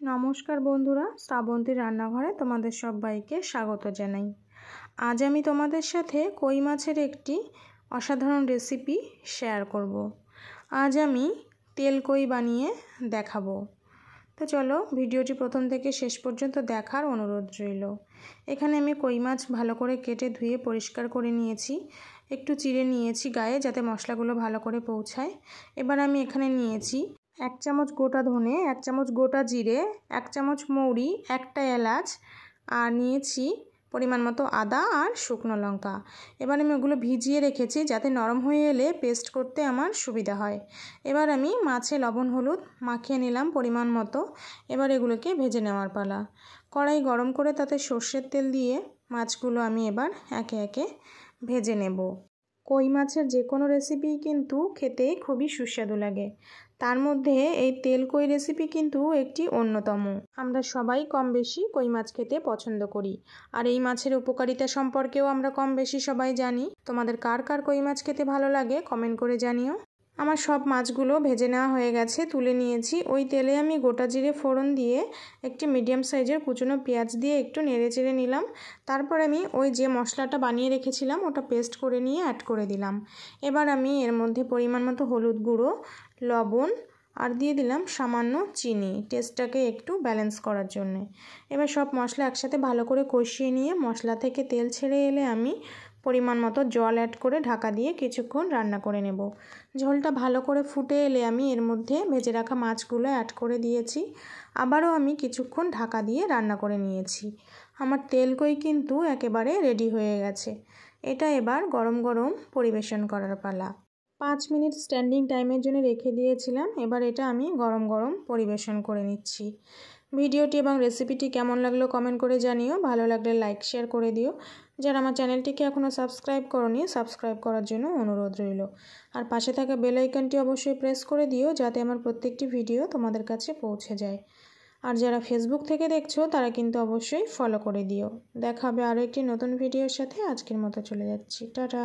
নমস্কার বন্ধুরা, শ্রাবন্তী রান্নাঘরে তোমাদের সবাইকে স্বাগত জানাই। আজ আমি তোমাদের সাথে কই মাছের একটি অসাধারণ রেসিপি শেয়ার করব। আজ আমি তেল কই বানিয়ে দেখাবো। তো চলো ভিডিওটি প্রথম থেকে শেষ পর্যন্ত দেখার অনুরোধ রইল। এখানে আমি কই মাছ ভালো করে কেটে ধুয়ে পরিষ্কার করে নিয়েছি, একটু চিড়ে নিয়েছি গায়ে যাতে মশলাগুলো ভালো করে পৌঁছায়। এবার আমি এখানে নিয়েছি 1 চামচ গোটা ধনে, 1 চামচ গোটা জিরে, 1 চামচ মৌরি, একটা এলাচ, আর নিয়েছি পরিমাণ মতো আদা আর শুকনো লঙ্কা। এবার আমি ওগুলো ভিজিয়ে রেখেছি যাতে নরম হয়ে এলে পেস্ট করতে আমার সুবিধা হয়। এবার আমি মাছে লবণ হলুদ মাখিয়ে নিলাম পরিমাণ মতো। এবার এগুলোকে ভেজে নেওয়ার পালা। কড়াই গরম করে তাতে সর্ষের তেল দিয়ে মাছগুলো আমি এবার একে একে ভেজে নেব। কই মাছের যে কোনো রেসিপি কিন্তু খেতে খুবই সুস্বাদু লাগে, তার মধ্যে এই তেল কই রেসিপি কিন্তু একটি অন্যতম। আমরা সবাই কম বেশি কই মাছ খেতে পছন্দ করি, আর এই মাছের উপকারিতা সম্পর্কেও আমরা কম বেশি সবাই জানি। তোমাদের কার কার কই মাছ খেতে ভালো লাগে কমেন্ট করে জানিও। আমার সব মাছগুলো ভেজে নেওয়া হয়ে গেছে, তুলে নিয়েছি। ওই তেলে আমি গোটা জিরে ফোড়ন দিয়ে একটি মিডিয়াম সাইজের কুচনো পেঁয়াজ দিয়ে একটু নেড়ে চেড়ে নিলাম। তারপর আমি ওই যে মশলাটা বানিয়ে রেখেছিলাম ওটা পেস্ট করে নিয়ে অ্যাড করে দিলাম। এবার আমি এর মধ্যে পরিমাণ মতো হলুদ গুঁড়ো, লবণ আর দিয়ে দিলাম সামান্য চিনি, টেস্টটাকে একটু ব্যালেন্স করার জন্য। এবার সব মশলা একসাথে ভালো করে কষিয়ে নিয়ে মশলা থেকে তেল ছেড়ে এলে আমি পরিমাণ মতো জল অ্যাড করে ঢাকা দিয়ে কিছুক্ষণ রান্না করে নেব। ঝোলটা ভালো করে ফুটে এলে আমি এর মধ্যে ভেজে রাখা মাছগুলো অ্যাড করে দিয়েছি। আবারও আমি কিছুক্ষণ ঢাকা দিয়ে রান্না করে নিয়েছি। আমার তেল কই কিন্তু একেবারে রেডি হয়ে গেছে। এটা এবার গরম গরম পরিবেশন করার পালা। 5 মিনিট স্ট্যান্ডিং টাইমের জন্য রেখে দিয়েছিলাম। এবার এটা আমি গরম গরম পরিবেশন করে নিচ্ছি। ভিডিওটি এবং রেসিপিটি কেমন লাগলো কমেন্ট করে জানিও। ভালো লাগলে লাইক শেয়ার করে দিও। যারা আমার চ্যানেলটিকে এখনও সাবস্ক্রাইব করোনি সাবস্ক্রাইব করার জন্য অনুরোধ রইল। আর পাশে থাকা বেল আইকনটি অবশ্যই প্রেস করে দিও যাতে আমার প্রত্যেকটি ভিডিও তোমাদের কাছে পৌঁছে যায়। আর যারা ফেসবুক থেকে দেখছো তারা কিন্তু অবশ্যই ফলো করে দিও। দেখা হবে আরও একটি নতুন ভিডিওর সাথে। আজকের মতো চলে যাচ্ছি, টাটা।